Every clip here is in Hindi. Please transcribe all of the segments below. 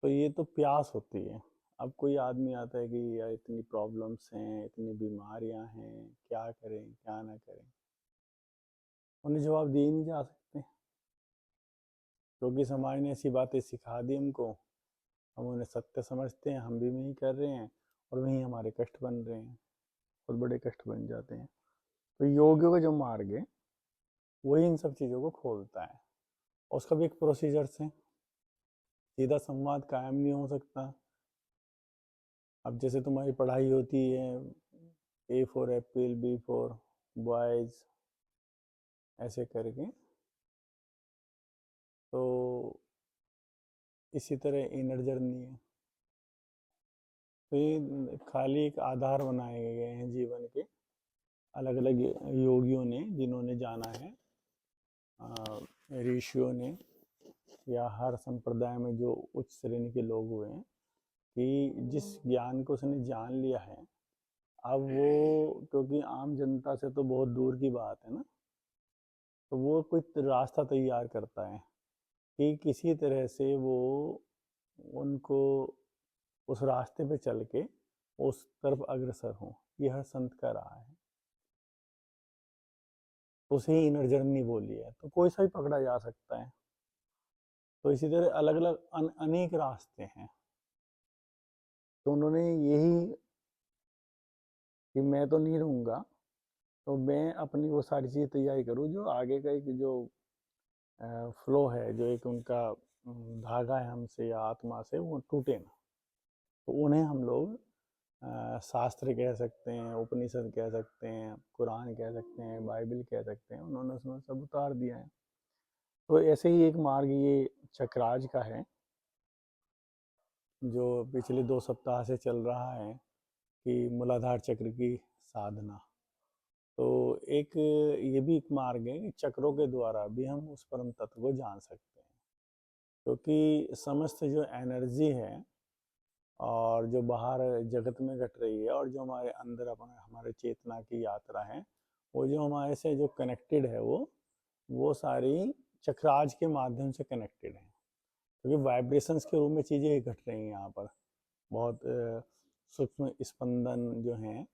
तो ये तो प्यास होती है। अब कोई आदमी आता है कि यार इतनी प्रॉब्लम्स हैं, इतनी बीमारियां हैं, क्या करें क्या ना करें, उन्हें जवाब दिए नहीं जा सकते, क्योंकि समाज ने ऐसी बातें सिखा दी हमको। हम उन्हें सत्य समझते हैं, हम भी वही कर रहे हैं, और वही हमारे कष्ट बन रहे हैं, बहुत बड़े कष्ट बन जाते हैं। तो योग का जो मार्ग है वही इन सब चीज़ों को खोलता है, और उसका भी एक प्रोसीजर्स है। सीधा संवाद कायम नहीं हो सकता। अब जैसे तुम्हारी पढ़ाई होती है, A for apple, B for boys, ऐसे करके, तो इसी तरह इनर जर्नी है। तो ये खाली एक आधार बनाए गए हैं जीवन के, अलग अलग योगियों ने, जिन्होंने जाना है, ऋषियों ने, या हर संप्रदाय में जो उच्च श्रेणी के लोग हुए हैं, कि जिस ज्ञान को उसने जान लिया है, अब वो, क्योंकि आम जनता से तो बहुत दूर की बात है ना, तो वो कोई रास्ता तैयार करता है कि किसी तरह से वो उनको उस रास्ते पे चल के उस तरफ अग्रसर हो। ये हर संत का रहा है, तो उसे ही इनर जर्नी बोली है। तो कोई सा भी पकड़ा जा सकता है। तो इसी तरह अलग अलग अनेक रास्ते हैं। तो उन्होंने यही, कि मैं तो नहीं रहूँगा, तो मैं अपनी वो सारी चीज़ तैयारी करूँ, जो आगे का एक जो फ्लो है, जो एक उनका धागा है हमसे या आत्मा से, वो टूटे ना। तो उन्हें हम लोग शास्त्र कह सकते हैं, उपनिषद कह सकते हैं, कुरान कह सकते हैं, बाइबल कह सकते हैं। उन्होंने उसमें सब उतार दिया है। तो ऐसे ही एक मार्ग ये चक्राज का है, जो पिछले 2 सप्ताह से चल रहा है, कि मूलाधार चक्र की साधना। तो एक ये भी एक मार्ग है कि चक्रों के द्वारा भी हम उस परम तत्व को जान सकते हैं, क्योंकि समस्त जो एनर्जी है और जो बाहर जगत में घट रही है, और जो हमारे अंदर अपने हमारे चेतना की यात्रा है, वो जो हमारे से जो कनेक्टेड है, वो सारी चक्राज के माध्यम से कनेक्टेड है। क्योंकि वाइब्रेशंस के रूप में चीज़ें घट रही हैं यहाँ पर, बहुत सूक्ष्म स्पंदन जो हैं,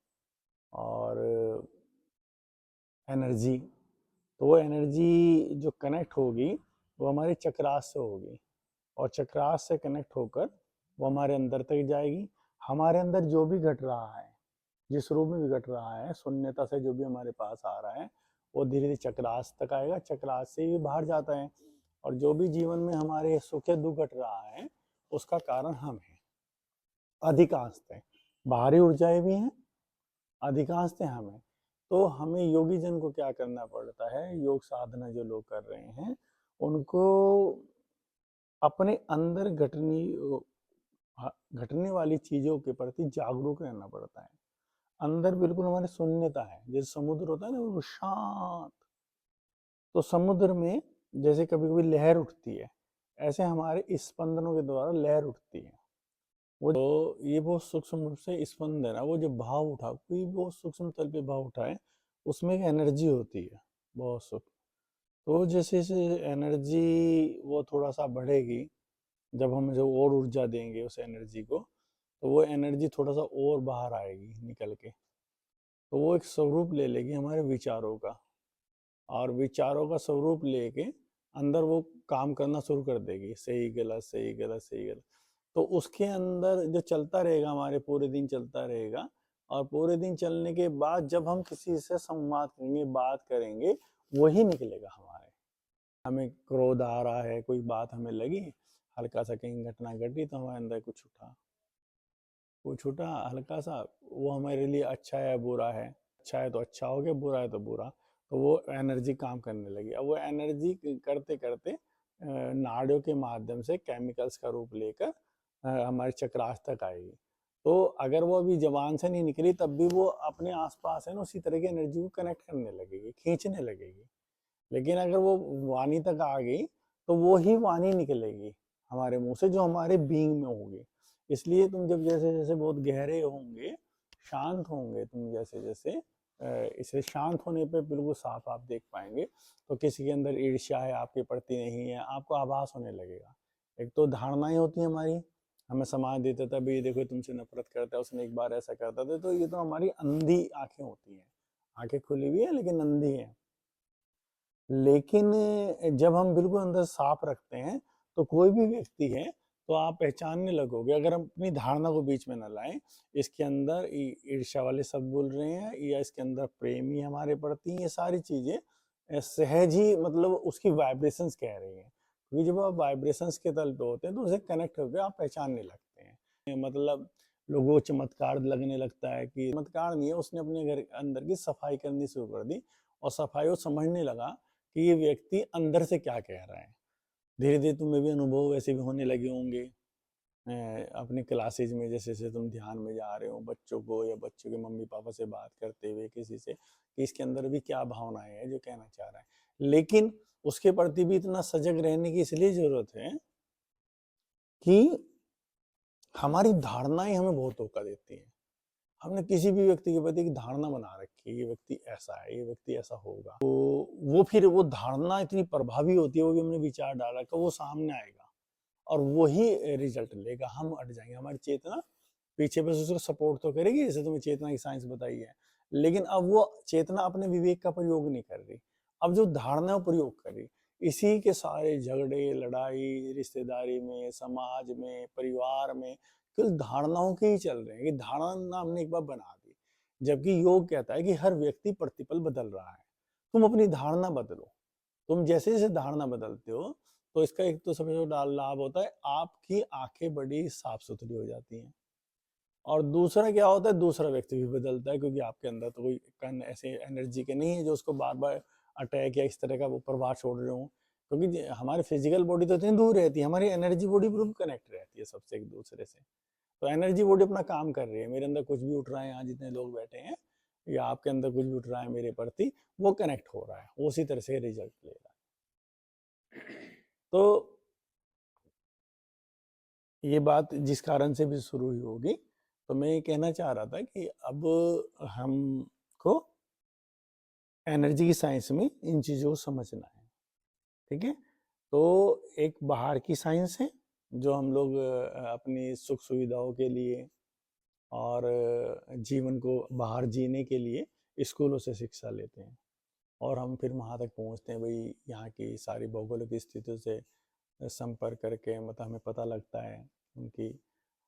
और एनर्जी। तो वो एनर्जी जो कनेक्ट होगी, वो हमारे चक्रास से होगी, और चक्रास से कनेक्ट होकर वो हमारे अंदर तक जाएगी। हमारे अंदर जो भी घट रहा है, जिस रूप में भी घट रहा है, शून्यता से जो भी हमारे पास आ रहा है, वो धीरे धीरे चक्रास तक आएगा, चक्रास से ही बाहर जाता है। और जो भी जीवन में हमारे सुख या दुख घट रहा है, उसका कारण हम हैं, अधिकांशतः। बाहरी ऊर्जाएं भी हैं, अधिकांशतः हम हैं। तो हमें योगी जन को क्या करना पड़ता है, योग साधना जो लोग कर रहे हैं, उनको अपने अंदर घटने वाली चीजों के प्रति जागरूक रहना पड़ता है। अंदर बिल्कुल हमारे शून्यता है, जैसे समुद्र होता है ना, वो शांत। तो समुद्र में जैसे कभी कभी लहर उठती है, ऐसे हमारे स्पंदनों के द्वारा लहर उठती है। वो तो ये बहुत सूक्ष्म रूप से स्पंदन है, वो जो भाव उठा, कोई बहुत सूक्ष्म तल पे भाव उठाए, उसमें एक एनर्जी होती है, बहुत सूक्ष्म। तो जैसे जैसे एनर्जी वो थोड़ा सा बढ़ेगी, जब हम जो और ऊर्जा देंगे उस एनर्जी को, तो वो एनर्जी थोड़ा सा और बाहर आएगी निकल के। तो वो एक स्वरूप ले लेगी हमारे विचारों का, और विचारों का स्वरूप लेके अंदर वो काम करना शुरू कर देगी, सही गलत सही गलत सही गलत। तो उसके अंदर जो चलता रहेगा, हमारे पूरे दिन चलता रहेगा, और पूरे दिन चलने के बाद जब हम किसी से संवाद करेंगे, बात करेंगे, वही निकलेगा हमारे। हमें क्रोध आ रहा है, कोई बात हमें लगी, हल्का सा कहीं घटना घटी, तो हमारे अंदर कुछ उठा हल्का सा, वो हमारे लिए अच्छा है बुरा है, अच्छा है तो अच्छा हो गया, बुरा है तो बुरा। तो वो एनर्जी काम करने लगी। अब वो एनर्जी करते करते नाड़ियों के माध्यम से केमिकल्स का रूप लेकर हमारे चक्रास तक आएगी। तो अगर वो अभी जबान से नहीं निकली, तब भी वो अपने आसपास है ना, उसी तरह की एनर्जी को कनेक्ट करने लगेगी, खींचने लगेगी। लेकिन अगर वो वाणी तक आ गई, तो वो ही वाणी निकलेगी हमारे मुंह से, जो हमारे बीइंग में होगी। इसलिए तुम जब जैसे जैसे बहुत गहरे होंगे, शांत होंगे तुम, जैसे जैसे इसे शांत होने पे बिल्कुल साफ आप देख पाएंगे। तो किसी के अंदर ईर्ष्या है आपके प्रति नहीं है, आपको आभास होने लगेगा। एक तो धारणाएं होती है हमारी, हमें समाज देता था भी देखो तुमसे नफरत करता है, उसने एक बार ऐसा करता था। तो ये तो हमारी अंधी आंखें होती हैं, आंखें खुली हुई है लेकिन अंधी है। लेकिन जब हम बिल्कुल अंदर साफ रखते हैं तो कोई भी व्यक्ति है तो आप पहचानने लगोगे, अगर हम अपनी धारणा को बीच में न लाएं, इसके अंदर ईर्ष्या वाले शब्द बोल रहे हैं या इसके अंदर प्रेम ही हमारे प्रति, ये सारी चीजें सहज ही मतलब उसकी वाइब्रेशंस कह रही हैं। क्योंकि जब आप वाइब्रेशंस के तल पे होते हैं तो उसे कनेक्ट होकर आप पहचानने लगते हैं। मतलब लोगों को चमत्कार लगने लगता है कि चमत्कार नहीं है, उसने अपने घर अंदर की सफाई करनी शुरू कर दी और सफाई वो समझने लगा कि ये व्यक्ति अंदर से क्या कह रहा है। धीरे धीरे तुम्हें भी अनुभव वैसे भी होने लगे होंगे अपने क्लासेज में, जैसे जैसे तुम ध्यान में जा रहे हो बच्चों को या बच्चों के मम्मी पापा से बात करते हुए किसी से, कि इसके अंदर भी क्या भावनाएं है जो कहना चाह रहा है। लेकिन उसके प्रति भी इतना सजग रहने की इसलिए जरूरत है कि हमारी धारणाएं हमें बहुत धोखा देती हैं। हमने किसी भी व्यक्ति के प्रति एक धारणा बना रखी है, ये व्यक्ति ऐसा है, ये व्यक्ति ऐसा होगा, तो वो फिर वो धारणा इतनी प्रभावी होती है, वो भी हमने विचार डाला कि वो सामने आएगा और वही रिजल्ट लेगा। हम अट जाएंगे, हमारी चेतना पीछे बस उसको सपोर्ट तो करेगी, जैसे तुम्हें चेतना की साइंस बताई है, लेकिन अब वो चेतना अपने विवेक का प्रयोग नहीं कर रही, अब जो धारणा प्रयोग कर रही। इसी के सारे झगड़े लड़ाई रिश्तेदारी में, समाज में, परिवार में केवल धारणाओं के ही चल रहे हैं कि धारणा हमने एक बार बना दी। जबकि योग कहता है कि हर व्यक्ति प्रतिपल बदल रहा है, तुम अपनी धारणा बदलो। तुम जैसे जैसे धारणा बदलते हो तो इसका एक तो सबसे बड़ा लाभ होता है, आपकी आंखें बड़ी साफ सुथरी हो जाती हैं। और दूसरा क्या होता है, दूसरा व्यक्ति भी बदलता है, क्योंकि आपके अंदर तो कोई कण ऐसे एनर्जी के नहीं है जो उसको बार बार अटैक या इस तरह का वो प्रभाव छोड़ रहे हो। क्योंकि हमारी फिजिकल बॉडी तो इतनी दूर रहती है, हमारी एनर्जी बॉडी बिल्कुल कनेक्ट रहती है सबसे एक दूसरे से। तो एनर्जी बॉडी अपना काम कर रही है, मेरे अंदर कुछ भी उठ रहा है, यहाँ जितने लोग बैठे हैं या आपके अंदर कुछ भी उठ रहा है मेरे प्रति, वो कनेक्ट हो रहा है, उसी तरह से रिजल्ट ले रहा है। तो ये बात जिस कारण से भी शुरू हुई होगी, तो मैं ये कहना चाह रहा था कि अब हमको एनर्जी की साइंस में इन चीज़ों को समझना है। ठीक है, तो एक बाहर की साइंस है जो हम लोग अपनी सुख सुविधाओं के लिए और जीवन को बाहर जीने के लिए स्कूलों से शिक्षा लेते हैं और हम फिर वहाँ तक पहुँचते हैं, भाई यहाँ की सारी भौगोलिक स्थितियों से संपर्क करके मतलब हमें पता लगता है उनकी,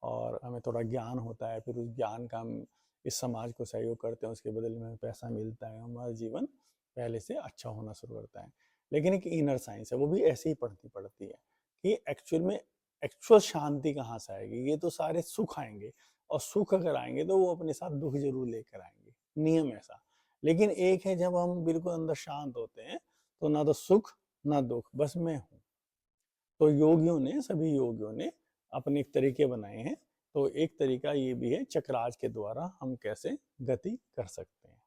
और हमें थोड़ा ज्ञान होता है, फिर उस ज्ञान का हम इस समाज को सहयोग करते हैं, उसके बदले में हमें पैसा मिलता है, हमारा जीवन पहले से अच्छा होना शुरू करता है। लेकिन एक इनर साइंस है, वो भी ऐसे ही पढ़ती है कि एक्चुअल में एक्चुअल शांति कहाँ से आएगी। ये तो सारे सुख आएंगे और सुख अगर आएंगे तो वो अपने साथ दुख जरूर लेकर आएंगे, नियम ऐसा। लेकिन एक है जब हम बिल्कुल अंदर शांत होते हैं तो ना तो सुख ना दुख, बस मैं हूँ। तो योगियों ने, सभी योगियों ने अपने एक तरीके बनाए हैं। तो एक तरीका ये भी है चक्राज के द्वारा हम कैसे गति कर सकते हैं।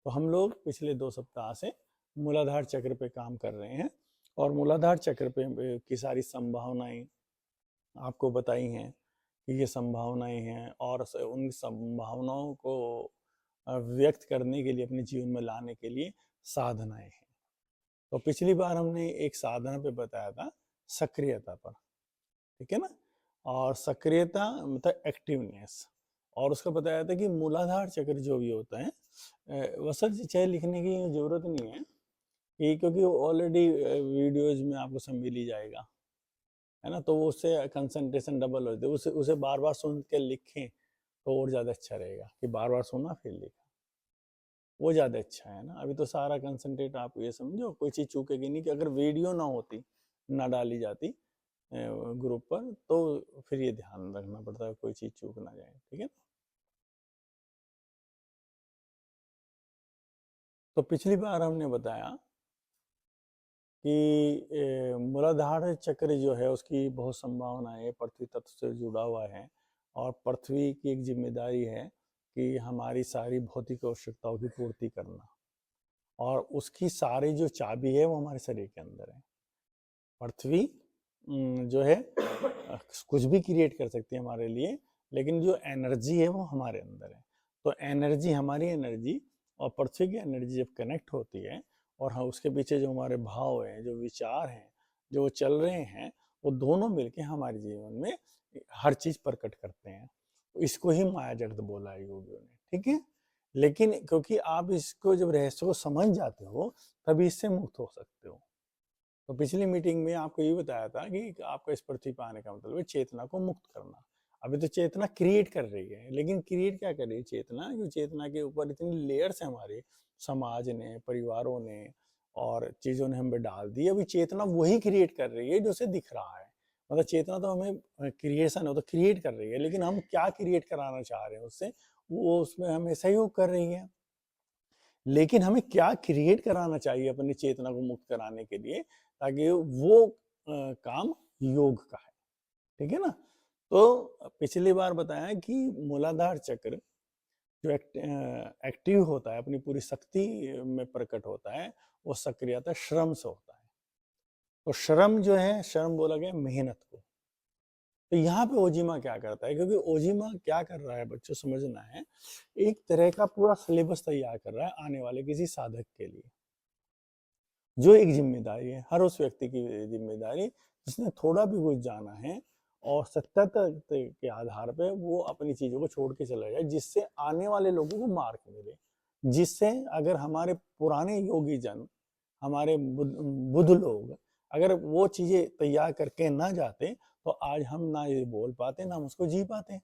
तो हम लोग पिछले 2 सप्ताह से मूलाधार चक्र पे काम कर रहे हैं और मूलाधार चक्र पे की सारी संभावनाएं आपको बताई हैं कि ये संभावनाएं हैं और उन संभावनाओं को व्यक्त करने के लिए, अपने जीवन में लाने के लिए साधनाएं हैं। तो पिछली बार हमने एक साधना पे बताया था सक्रियता पर, ठीक है ना, और सक्रियता मतलब एक्टिवनेस, और उसका बताया था कि मूलाधार चक्र जो भी होता है, वसत चाहे लिखने की जरूरत नहीं है कि, क्योंकि ऑलरेडी वीडियोज में आपको सब मिल ही जाएगा, है ना। तो वो उससे कंसंट्रेशन डबल होती है, उसे बार बार सुन के लिखें तो और ज़्यादा अच्छा रहेगा कि बार बार सुना फिर लिखा, वो ज़्यादा अच्छा है ना। अभी तो सारा कंसंट्रेट आप ये समझो, कोई चीज़ चूकेगी नहीं, कि अगर वीडियो ना होती, ना डाली जाती ग्रुप पर, तो फिर ये ध्यान रखना पड़ता है कोई चीज़ चूक ना जाए, ठीक है। तो पिछली बार हमने बताया कि मूलाधार चक्र जो है उसकी बहुत संभावना है, पृथ्वी तत्व से जुड़ा हुआ है और पृथ्वी की एक जिम्मेदारी है कि हमारी सारी भौतिक आवश्यकताओं की पूर्ति करना, और उसकी सारी जो चाबी है वो हमारे शरीर के अंदर है। पृथ्वी जो है कुछ भी क्रिएट कर सकती है हमारे लिए, लेकिन जो एनर्जी है वो हमारे अंदर है। तो एनर्जी, हमारी एनर्जी और पृथ्वी की एनर्जी जब कनेक्ट होती है और हाँ उसके पीछे जो हमारे भाव हैं, जो विचार हैं, जो चल रहे हैं, वो दोनों मिलके हमारे जीवन में हर चीज प्रकट करते हैं। इसको ही माया जगत बोला है योगियों ने, ठीक है। लेकिन क्योंकि आप इसको जब रहस्य को समझ जाते हो तभी इससे मुक्त हो सकते हो। तो पिछली मीटिंग में आपको ये बताया था कि आपका इस पृथ्वी पर आने का मतलब है चेतना को मुक्त करना। अभी तो चेतना क्रिएट कर रही है, लेकिन क्रिएट क्या कर रही है चेतना, क्योंकि चेतना के ऊपर इतनी लेयर्स है हमारे समाज ने, परिवारों ने और चीजों ने हम पे डाल दी। अभी चेतना वही क्रिएट कर रही है जो उसे दिख रहा है। मतलब चेतना तो हमें क्रिएशन है, तो क्रिएट कर रही है, लेकिन हम क्या क्रिएट कराना चाह रहे हैं उससे, वो उसमें हमें सहयोग कर रही है। लेकिन हमें क्या क्रिएट कराना चाहिए अपनी चेतना को मुक्त कराने के लिए, ताकि वो काम योग का है, ठीक है ना। तो पिछली बार बताया कि मूलाधार चक्र जो एक्टिव होता है, अपनी पूरी शक्ति में प्रकट होता है, वो सक्रियता श्रम से होता है। तो श्रम जो है, श्रम बोला गया मेहनत को। तो यहाँ पे ओजिमा क्या करता है, क्योंकि ओजिमा क्या कर रहा है बच्चों समझना है, एक तरह का पूरा सिलेबस तैयार कर रहा है आने वाले किसी साधक के लिए, जो एक जिम्मेदारी है हर उस व्यक्ति की जिम्मेदारी जिसने थोड़ा भी कुछ जाना है और सत्यता के आधार पे वो अपनी चीजों को छोड़ के चला जाए, जिससे आने वाले लोगों को मार्ग मिले, जिससे अगर हमारे पुराने योगी जन, हमारे बुद्ध लोग अगर वो चीजें तैयार करके ना जाते तो आज हम ना ये बोल पाते ना हम उसको जी पाते।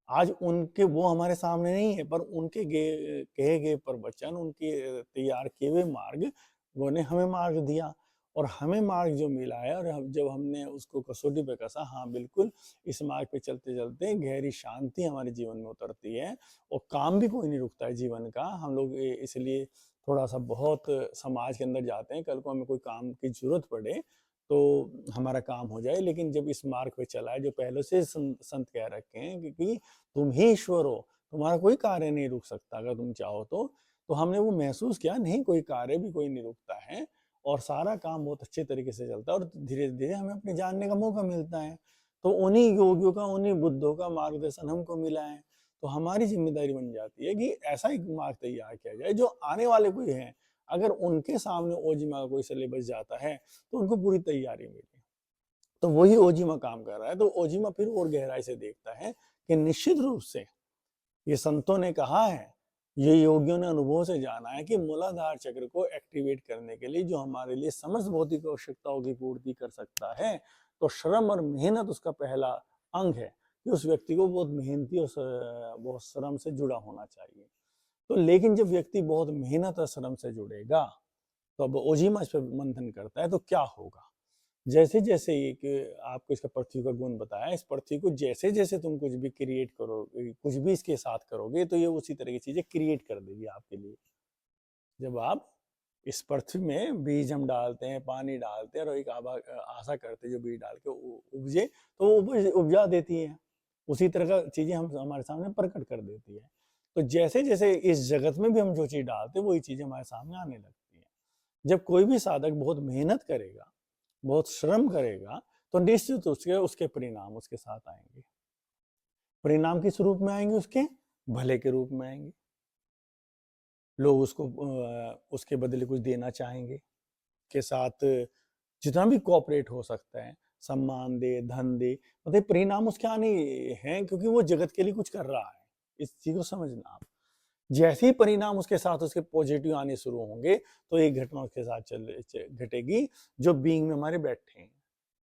आज उनके वो हमारे सामने नहीं है, पर उनके कहे गए प्रवचन, उनके तैयार किए हुए मार्ग उन्होंने हमें मार्ग दिया, और हमें मार्ग जो मिला है और जब हमने उसको कसौटी पे कसा, हाँ बिल्कुल इस मार्ग पे चलते चलते गहरी शांति हमारे जीवन में उतरती है और काम भी कोई नहीं रुकता है जीवन का। हम लोग इसलिए थोड़ा सा बहुत समाज के अंदर जाते हैं, कल को हमें कोई काम की जरूरत पड़े तो हमारा काम हो जाए। लेकिन जब इस मार्ग पे चला है, जो पहले से संत कह रखे हैं कि तुम ही ईश्वर हो, तुम्हारा कोई कार्य नहीं रुक सकता अगर तुम चाहो तो हमने वो महसूस किया, नहीं कोई कार्य भी कोई नहीं रुकता है और सारा काम बहुत अच्छे तरीके से चलता है और धीरे धीरे हमें अपने जानने का मौका मिलता है। तो उन्हीं योगियों का, उन्हीं बुद्धों का मार्गदर्शन हमको मिला है। तो हमारी जिम्मेदारी बन जाती है कि ऐसा एक मार्ग तैयार किया जाए जो आने वाले कोई है, अगर उनके सामने ओजिमा का कोई सिलेबस जाता है तो उनको पूरी तैयारी मिले। तो वही ओजिमा काम कर रहा है। तो ओजिमा फिर और गहराई से देखता है कि निश्चित रूप से ये संतों ने कहा है, ये योगियों ने अनुभव से जाना है कि मूलाधार चक्र को एक्टिवेट करने के लिए जो हमारे लिए समस्त भौतिक आवश्यकताओं की पूर्ति कर सकता है, तो श्रम और मेहनत उसका पहला अंग है कि उस व्यक्ति को बहुत मेहनती और बहुत श्रम से जुड़ा होना चाहिए। तो लेकिन जब व्यक्ति बहुत मेहनत और श्रम से जुड़ेगा, तो अब ओजिमा इस पर मंथन करता है, तो क्या होगा। जैसे जैसे एक आपको इसका पृथ्वी का गुण बताया, इस पृथ्वी को जैसे जैसे तुम कुछ भी क्रिएट करोगे, कुछ भी इसके साथ करोगे, तो ये उसी तरह की चीजें क्रिएट कर देगी आपके लिए। जब आप इस पृथ्वी में बीज हम डालते हैं, पानी डालते हैं और एक आशा करते हैं जो बीज डाल के उपजे, तो वो उपजा देती है। उसी तरह का चीजें हम हमारे सामने प्रकट कर देती है। तो जैसे जैसे इस जगत में भी हम जो चीज डालते हैं वही चीजें हमारे सामने आने लगती है। जब कोई भी साधक बहुत मेहनत करेगा, बहुत श्रम करेगा, तो निश्चित उसके उसके परिणाम उसके साथ आएंगे। परिणाम किस रूप में आएंगे? उसके भले के रूप में आएंगे। लोग उसको उसके बदले कुछ देना चाहेंगे, के साथ जितना भी कोऑपरेट हो सकता है, सम्मान दे, धन दे, मतलब परिणाम उसके आने हैं, क्योंकि वो जगत के लिए कुछ कर रहा है। इस चीज को समझना आप। जैसे ही परिणाम उसके साथ उसके पॉजिटिव आने शुरू होंगे, तो एक घटना उसके साथ घटेगी जो बीइंग में हमारे बैठे हैं।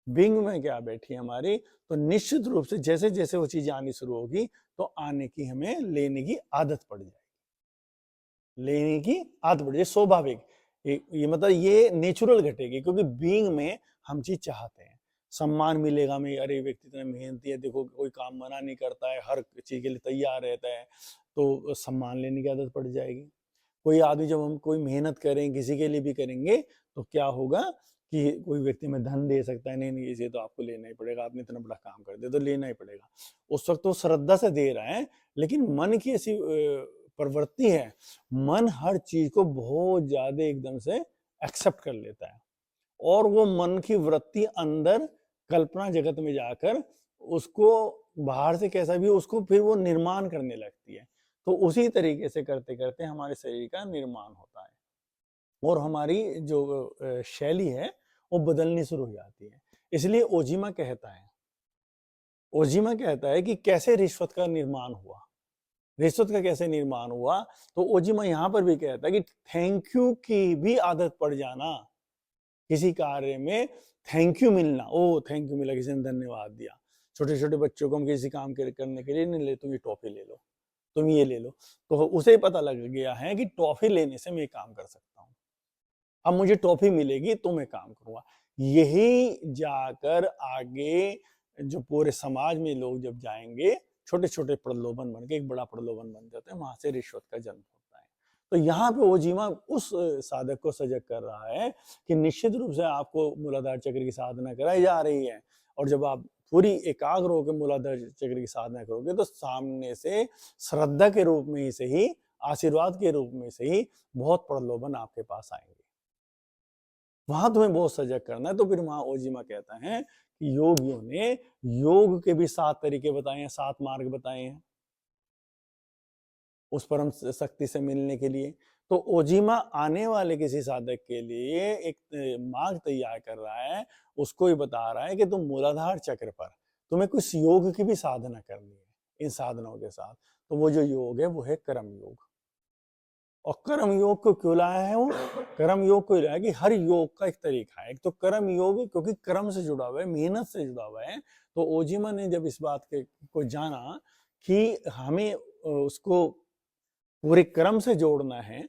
बीइंग में क्या बैठी है हमारी, तो निश्चित रूप से जैसे जैसे वो चीजें आनी शुरू होगी, तो आने की हमें लेने की आदत पड़ जाएगी। लेने की आदत पड़ जाएगी, स्वाभाविक। ये मतलब ये नेचुरल घटेगी, क्योंकि बीइंग में हम चीज चाहते हैं। सम्मान मिलेगा हमें, अरे व्यक्ति इतना मेहनती है, देखो कोई काम मना नहीं करता है, हर चीज के लिए तैयार रहता है, तो सम्मान लेने की आदत पड़ जाएगी। कोई आदमी जब हम कोई मेहनत करें किसी के लिए भी करेंगे, तो क्या होगा कि कोई व्यक्ति में धन दे सकता है, नहीं नहीं इसे तो आपको लेना ही पड़ेगा, आपने इतना बड़ा काम कर दिया तो लेना ही पड़ेगा। उस वक्त तो श्रद्धा से दे रहा है, लेकिन मन की ऐसी प्रवृत्ति है, मन हर चीज को बहुत ज्यादा एकदम से एक्सेप्ट कर लेता है, और वो मन की वृत्ति अंदर कल्पना जगत में जाकर उसको बाहर से कैसा भी उसको फिर वो निर्माण करने लगती है। तो उसी तरीके से करते करते हमारे शरीर का निर्माण होता है और हमारी जो शैली है वो बदलनी शुरू हो जाती है। इसलिए ओजीमा कहता है कि कैसे रिश्वत का निर्माण हुआ, रिश्वत का कैसे निर्माण हुआ। तो ओजीमा यहां पर भी कहता है कि थैंक यू की भी आदत पड़ जाना, किसी कार्य में थैंक यू मिलना, ओ थैंक यू मिला, किसी ने धन्यवाद दिया। छोटे छोटे बच्चों को हम किसी काम करने के लिए नहीं ले, तुम ये टॉफी ले लो, तुम ये ले लो, तो उसे पता लग गया है कि टॉफी लेने से मैं काम कर सकता हूँ, अब मुझे टॉफी मिलेगी तो मैं काम करूंगा। यही जाकर आगे जो पूरे समाज में लोग जब जाएंगे, छोटे छोटे प्रलोभन बन के एक बड़ा प्रलोभन बन जाता है, वहां से रिश्वत का जन्म होता है। तो यहाँ पे ओजीमा उस साधक को सजग कर रहा है कि निश्चित रूप से आपको मूलाधार चक्र की साधना कराई जा रही है, और जब आप पूरी एकाग्र होकर मूलाधार चक्र की साधना करोगे तो सामने से श्रद्धा के रूप में ही सही, आशीर्वाद के रूप में सही, बहुत प्रलोभन आपके पास आएंगे, वहां तुम्हें बहुत सजग करना है। तो फिर वहां ओजीमा कहता है कि योगियों ने योग के भी 7 तरीके बताए हैं, 7 मार्ग बताए हैं उस परम शक्ति से मिलने के लिए। तो ओजीमा आने वाले किसी साधक के लिए एक मार्ग तैयार कर रहा है, उसको ही बता रहा है कि तुम मूलाधार चक्र पर तुम्हें कुछ योग की भी साधना करनी है इन साधनों के साथ। तो वो जो योग है वो है कर्म योग। और कर्म योग को क्यों लाया है वो? कर्म योग को लाया कि हर योग का एक तरीका है। एक तो कर्म योग क्योंकि कर्म से जुड़ा हुआ है, मेहनत से जुड़ा हुआ है। तो ओजीमा ने जब इस बात को जाना कि हमें उसको पूरे कर्म से जोड़ना है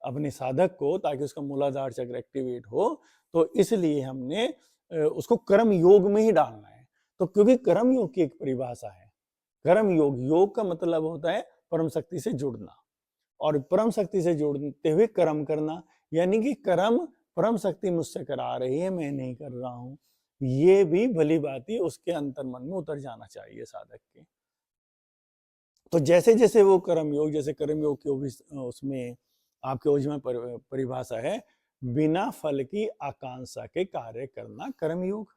अपने साधक को, ताकि उसका मूलाधार चक्र एक्टिवेट हो, तो इसलिए हमने उसको कर्म योग में ही डालना है। तो क्योंकि कर्म योग की एक परिभाषा है, कर्म योग, योग का मतलब होता है परम शक्ति से जुड़ना, और परम शक्ति से जोड़ते हुए कर्म करना, यानी कि कर्म परम शक्ति मुझसे करा रही है, मैं नहीं कर रहा हूं। ये भी भली बात उसके अंतर मन में उतर जाना चाहिए साधक के। तो जैसे जैसे वो कर्म योग, जैसे कर्म योग की उसमें आपके ओझ परिभाषा है, बिना फल की आकांक्षा के कार्य करना कर्म योग।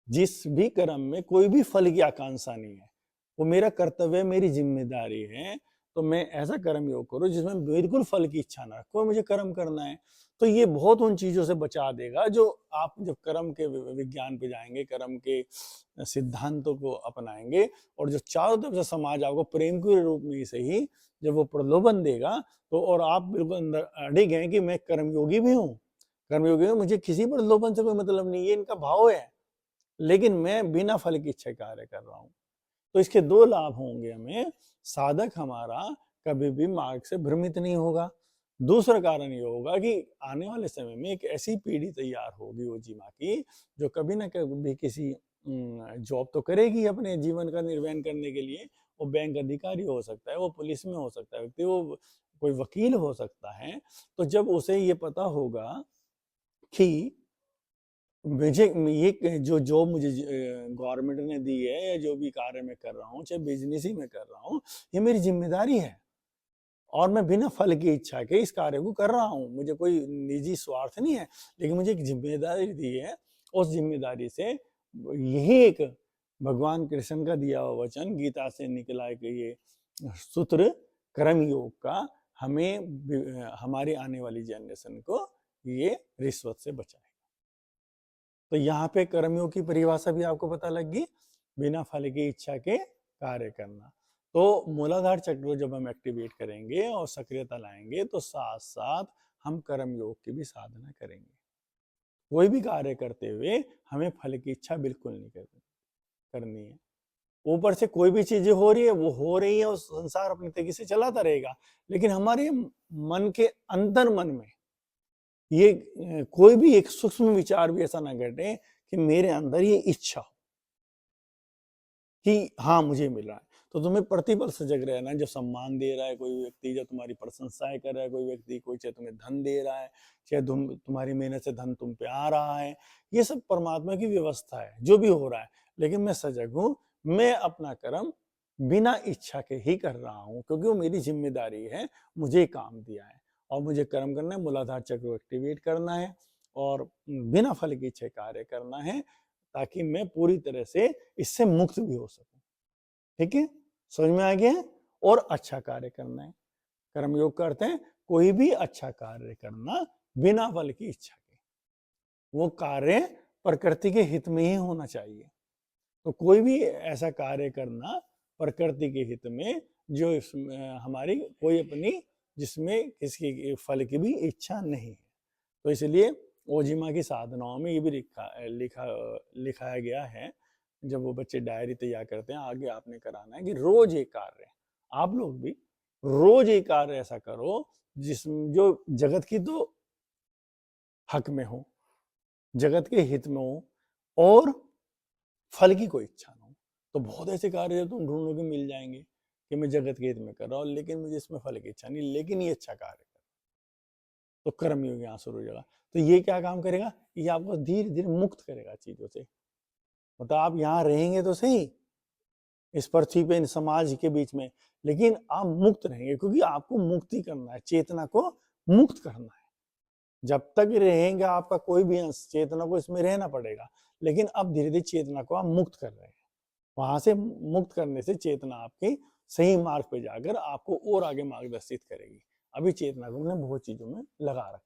जिस भी कर्म में कोई भी फल की आकांक्षा नहीं है, वो मेरा कर्तव्य, मेरी जिम्मेदारी है, तो मैं ऐसा कर्म योग करूं जिसमें बिल्कुल फल की इच्छा ना रखो, मुझे कर्म करना है। तो ये बहुत उन चीजों से बचा देगा जो आप जब कर्म के विज्ञान पे जाएंगे, कर्म के सिद्धांतों को अपनाएंगे, और जो चारों तरफ से समाज आपको प्रेम के रूप में ही सही जब वो प्रलोभन देगा, तो और आप बिल्कुल अंदर अड़िग हैं कि मैं कर्मयोगी भी हूँ, कर्मयोगी हूँ, मुझे किसी प्रलोभन से कोई मतलब नहीं, ये इनका भाव है, लेकिन मैं बिना फल की इच्छा कार्य कर रहा हूं। तो इसके 2 लाभ होंगे हमें, साधक हमारा कभी भी मार्ग से भ्रमित नहीं होगा। दूसरा कारण ये होगा कि आने वाले समय में एक ऐसी पीढ़ी तैयार होगी ओजीमा की, जो कभी ना कभी किसी जॉब तो करेगी अपने जीवन का निर्वहन करने के लिए। वो बैंक अधिकारी हो सकता है, वो पुलिस में हो सकता है व्यक्ति, वो कोई वकील हो सकता है। तो जब उसे ये पता होगा कि मुझे ये जो जॉब मुझे गवर्नमेंट ने दी है, या जो भी कार्य मैं कर रहा हूँ, चाहे बिजनेस ही मैं कर रहा हूँ, ये मेरी जिम्मेदारी है, और मैं बिना फल की इच्छा के इस कार्य को कर रहा हूँ, मुझे कोई निजी स्वार्थ नहीं है, लेकिन मुझे एक जिम्मेदारी दी है। उस जिम्मेदारी से यही एक भगवान कृष्ण का दिया हुआ वचन, गीता से निकला है कि ये सूत्र कर्म योग का हमें, हमारी आने वाली जनरेशन को ये रिश्वत से बचाए। तो यहाँ पे कर्मयोग की परिभाषा भी आपको पता लग गई, बिना फल की इच्छा के कार्य करना। तो मूलाधार चक्र को जब हम एक्टिवेट करेंगे और सक्रियता लाएंगे, तो साथ साथ हम कर्मयोग की भी साधना करेंगे। कोई भी कार्य करते हुए हमें फल की इच्छा बिल्कुल नहीं करनी है। ऊपर से कोई भी चीजें हो रही है, वो हो रही है, और संसार अपने तरीके से चलाता रहेगा, लेकिन हमारे मन के अंतर मन में ये कोई भी एक सूक्ष्म विचार भी ऐसा ना घटे कि मेरे अंदर ये इच्छा हो कि हाँ मुझे मिल रहा है। तो तुम्हें प्रतिपल सजग रहना है। जब सम्मान दे रहा है कोई व्यक्ति, जब तुम्हारी प्रशंसाएं कर रहा है कोई व्यक्ति, कोई चाहे तुम्हें धन दे रहा है, चाहे तुम्हारी मेहनत से धन तुम पे आ रहा है, ये सब परमात्मा की व्यवस्था है जो भी हो रहा है। लेकिन मैं सजग हूं, मैं अपना कर्म बिना इच्छा के ही कर रहा हूं, क्योंकि वो मेरी जिम्मेदारी है, मुझे काम दिया है, और मुझे कर्म करना है, मूलाधार चक्र को एक्टिवेट करना है, और बिना फल की इच्छा कार्य करना है, ताकि मैं पूरी तरह से इससे मुक्त भी हो सकूं। ठीक है, समझ में आ गया है? और अच्छा कार्य करना है। कर्मयोग करते हैं कोई भी अच्छा कार्य करना बिना फल की इच्छा के, वो कार्य प्रकृति के हित में ही होना चाहिए। तो कोई भी ऐसा कार्य करना प्रकृति के हित में, जो हमारी कोई अपनी, जिसमें किसी फल की भी इच्छा नहीं है। तो इसलिए ओजिमा की साधनाओं में ये भी लिखाया गया है, जब वो बच्चे डायरी तैयार करते हैं, आगे आपने कराना है कि रोज एक कार्य, आप लोग भी रोज एक कार्य ऐसा करो जो जगत की तो हक में हो, जगत के हित में हो, और फल की कोई इच्छा ना हो। तो बहुत ऐसे कार्य तुम ढूंढोगे, मिल जाएंगे कि मैं जगत के हित में कर रहा हूँ, लेकिन मुझे इसमें फल की इच्छा नहीं, लेकिन ये अच्छा कार्य कर, तो कर्मयोग यहाँ शुरू हो जाएगा। तो ये क्या काम करेगा, ये आपको धीरे धीरे मुक्त करेगा चीजों से। मतलब आप यहाँ रहेंगे तो सही इस पृथ्वी पे, इन समाज के बीच में, लेकिन आप मुक्त रहेंगे, क्योंकि आपको मुक्ति करना है, चेतना को मुक्त करना है। जब तक रहेंगे आपका कोई भी अंश, चेतना को इसमें रहना पड़ेगा, लेकिन अब धीरे धीरे चेतना को आप मुक्त कर रहे हैं। वहां से मुक्त करने से चेतना आपके सही मार्ग पे जाकर आपको और आगे मार्गदर्शित करेगी। अभी चेतना को हमने बहुत चीजों में लगा रखा है।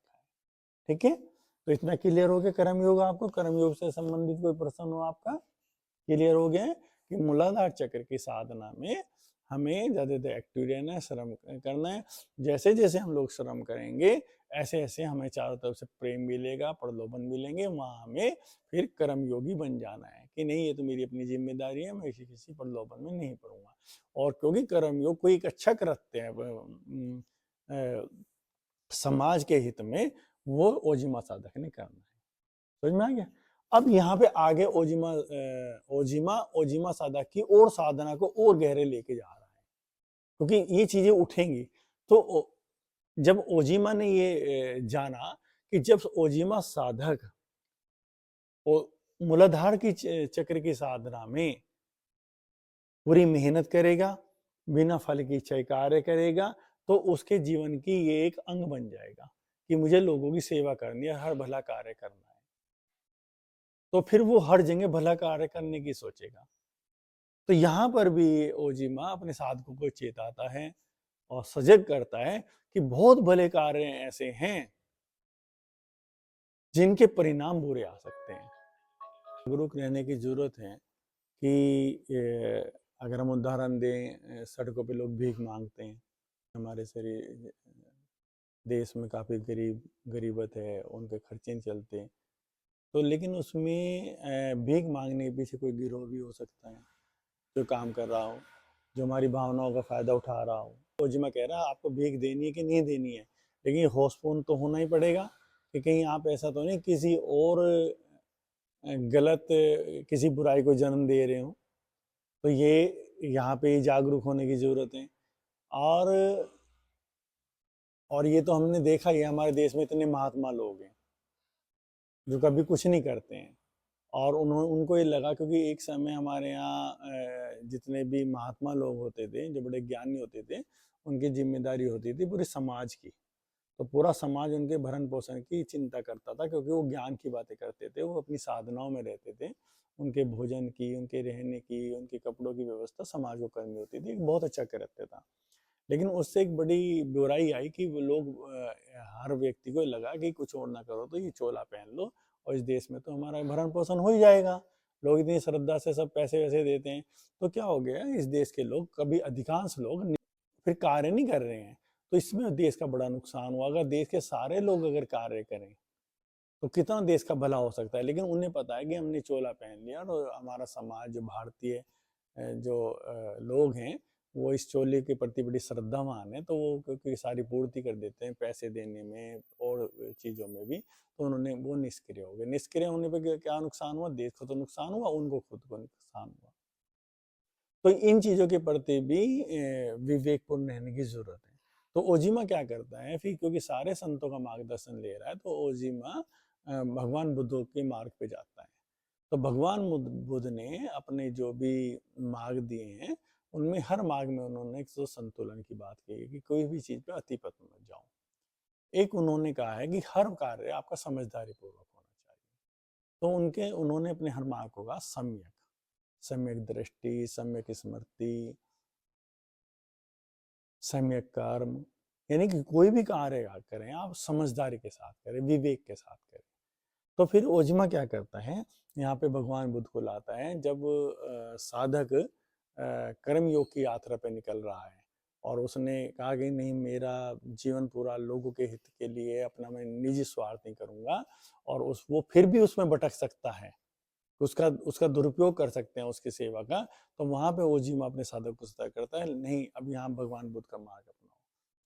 ठीक है, तो इतना क्लियर हो गया कर्मयोग। आपको कर्मयोग से संबंधित कोई प्रश्न हो आपका, क्लियर हो गया कि मूलाधार चक्र की साधना में हमें ज्यादा एक्टिव रहना है, श्रम करना है। जैसे जैसे हम लोग श्रम करेंगे, ऐसे ऐसे हमें चारों तरफ से प्रेम मिलेगा, प्रलोभन मिलेंगे, वहां हमें फिर कर्मयोगी बन जाना है कि नहीं, ये तो मेरी अपनी जिम्मेदारी है, मैं किसी प्रलोभन में नहीं पड़ूंगा। और क्योंकि कर्मयोग कोई एक अच्छा कृत्य है समाज के हित में, वो ओजिमा साधक ने करना है। समझ में आ गया। अब यहाँ पे आगे ओजिमा साधक की और साधना को और गहरे लेके जा रहा है, क्योंकि ये चीजें उठेंगी। तो जब ओजिमा ने ये जाना कि जब ओजिमा साधक मूलाधार की चक्र की साधना में पूरी मेहनत करेगा, बिना फल की इच्छा कार्य करेगा, तो उसके जीवन की ये एक अंग बन जाएगा कि मुझे लोगों की सेवा करनी है, हर भला कार्य करना है। तो फिर वो हर जगह भला कार्य करने की सोचेगा। तो यहाँ पर भी ओजिमा अपने साधकों को चेताता है और सजग करता है कि बहुत भले कार्य ऐसे हैं जिनके परिणाम बुरे आ सकते हैं। जागरूक रहने की जरूरत है कि अगर हम उदाहरण दें, सड़कों पे लोग भीख मांगते हैं, हमारे शरीर देश में काफ़ी गरीबत है, उनके खर्चे नहीं चलते, तो लेकिन उसमें भीख मांगने के पीछे कोई गिरोह भी हो सकता है जो काम कर रहा हो, जो हमारी भावनाओं का फायदा उठा रहा हो। ओजिमा कह रहा है आपको भीख देनी है कि नहीं देनी है, लेकिन होशपूर्ण तो होना ही पड़ेगा कि कहीं आप ऐसा तो नहीं किसी और गलत किसी बुराई को जन्म दे रहे हो। तो ये यहाँ पे जागरूक होने की जरूरत है। और ये तो हमने देखा ही है, हमारे देश में इतने महात्मा लोग हैं जो कभी कुछ नहीं करते हैं, और उनको ये लगा, क्योंकि एक समय हमारे यहाँ जितने भी महात्मा लोग होते थे, जो बड़े ज्ञानी होते थे, उनकी जिम्मेदारी होती थी पूरे समाज की। तो पूरा समाज उनके भरण पोषण की चिंता करता था, क्योंकि वो ज्ञान की बातें करते थे, वो अपनी साधनाओं में रहते थे, उनके भोजन की, उनके रहने की, उनके कपड़ों की व्यवस्था समाज को करनी होती थी। बहुत अच्छा करते था। लेकिन उससे एक बड़ी बुराई आई कि वो लोग, हर व्यक्ति को लगा कि कुछ और ना करो तो ये चोला पहन लो, और इस देश में तो हमारा भरण पोषण हो ही जाएगा। लोग इतनी श्रद्धा से सब पैसे वैसे देते हैं, तो क्या हो गया, इस देश के लोग, कभी अधिकांश लोग फिर कार्य नहीं कर रहे हैं। तो इसमें देश का बड़ा नुकसान हुआ। अगर देश के सारे लोग अगर कार्य करें तो कितना देश का भला हो सकता है। लेकिन उन्हें पता है कि हमने चोला पहन लिया, और हमारा समाज, जो भारतीय जो लोग हैं, वो इस चोले के प्रति बड़ी श्रद्धावान है, तो वो क्योंकि सारी पूर्ति कर देते हैं पैसे देने में और चीज़ों में भी, तो उन्होंने वो निष्क्रिय हो गए। निष्क्रिय होने पर क्या नुकसान हुआ, देश को तो नुकसान हुआ, उनको खुद को नुकसान हुआ। तो इन चीज़ों के प्रति भी विवेकपूर्ण रहने की जरूरत है। तो ओजिमा क्या करता है फिर, क्योंकि सारे संतों का मार्गदर्शन ले रहा है, तो ओजिमा भगवान बुद्ध के मार्ग पे जाता है। तो भगवान बुद्ध ने अपने जो भी मार्ग दिए हैं, उनमें हर मार्ग में उन्होंने एक तो संतुलन की बात की है कि कोई भी चीज पे अतिपत मत जाओ। एक उन्होंने कहा है कि हर कार्य आपका समझदारी पूर्वक होना चाहिए। तो उन्होंने अपने हर मार्ग को कहा सम्यक दृष्टि, सम्यक स्मृति, सम्यक कर्म, यानी कि कोई भी कार्य करें आप समझदारी के साथ करें, विवेक के साथ करें। तो फिर ओजिमा क्या करता है, यहाँ पे भगवान बुद्ध को लाता है जब साधक कर्म योग की यात्रा पे निकल रहा है और उसने कहा कि नहीं, मेरा जीवन पूरा लोगों के हित के लिए, अपना मैं निजी स्वार्थ नहीं करूंगा, और वो फिर भी उसमें भटक सकता है, उसका उसका दुरुपयोग कर सकते हैं उसकी सेवा का। तो वहां पे ओजिमा अपने साधक को सतर्क करता है, नहीं, अब यहाँ भगवान बुद्ध का मार्ग अपनाओ,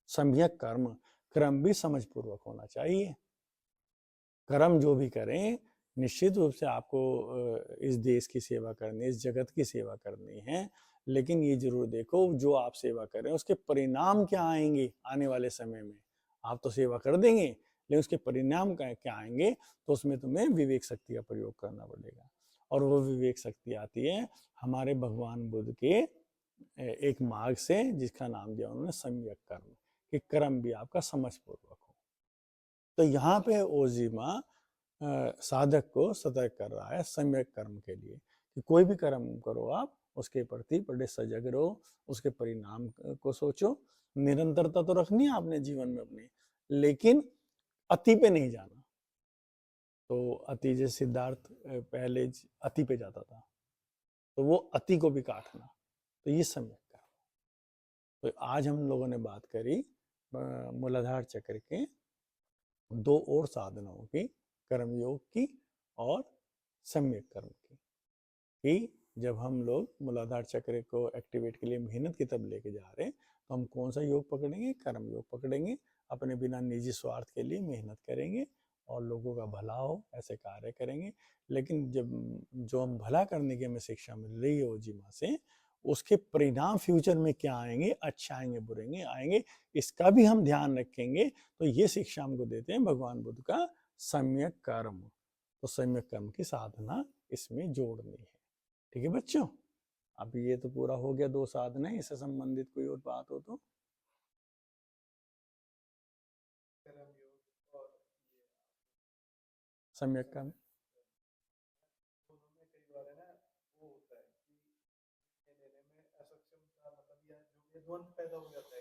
सम्यक कर्म, क्रम भी समझ पूर्वक होना चाहिए। कर्म जो भी करें, निश्चित रूप से आपको इस देश की सेवा करनी है, इस जगत की सेवा करनी है, लेकिन ये जरूर देखो जो आप सेवा कर रहे हैं उसके परिणाम क्या आएंगे आने वाले समय में। आप तो सेवा कर देंगे, लेकिन उसके परिणाम क्या आएंगे, तो उसमें तुम्हें विवेक शक्ति का प्रयोग करना पड़ेगा। और वो विवेक शक्ति आती है हमारे भगवान बुद्ध के एक मार्ग से, जिसका नाम दिया उन्होंने सम्यक कर्म, कि कर्म भी आपका समझ पूर्वक हो। तो यहाँ पे ओजिमा साधक को सतर्क कर रहा है सम्यक कर्म के लिए, कि कोई भी कर्म करो आप, उसके प्रति बड़े सजग रहो, उसके परिणाम को सोचो। निरंतरता तो रखनी है आपने जीवन में अपने, लेकिन अति पे नहीं जाना। तो अति, जैसे सिद्धार्थ पहले अति पे जाता था, तो वो अति को भी काटना, तो ये सम्यक कर्म। तो आज हम लोगों ने बात करी मूलाधार चक्र के दो और साधनों की, कर्मयोग की और सम्यक कर्म की, कि जब हम लोग मूलाधार चक्र को एक्टिवेट के लिए मेहनत की तरफ लेके जा रहे हैं, तो हम कौन सा योग पकड़ेंगे, कर्म योग पकड़ेंगे, अपने बिना निजी स्वार्थ के लिए मेहनत करेंगे और लोगों का भला हो ऐसे कार्य करेंगे। लेकिन जब जो हम भला करने की हमें शिक्षा मिल रही है ओजिमा से, उसके परिणाम फ्यूचर में क्या आएंगे, अच्छे आएंगे बुरे आएंगे, इसका भी हम ध्यान रखेंगे। तो ये शिक्षा हमको देते हैं भगवान बुद्ध का सम्यक कर्म। तो सम्यक कर्म की साधना इसमें जोड़नी है। ठीक है बच्चों, अब ये तो पूरा हो गया, दो साधना, इससे संबंधित कोई और बात हो तो। सम्यक कर्म द्वंद पैदा हो जाता है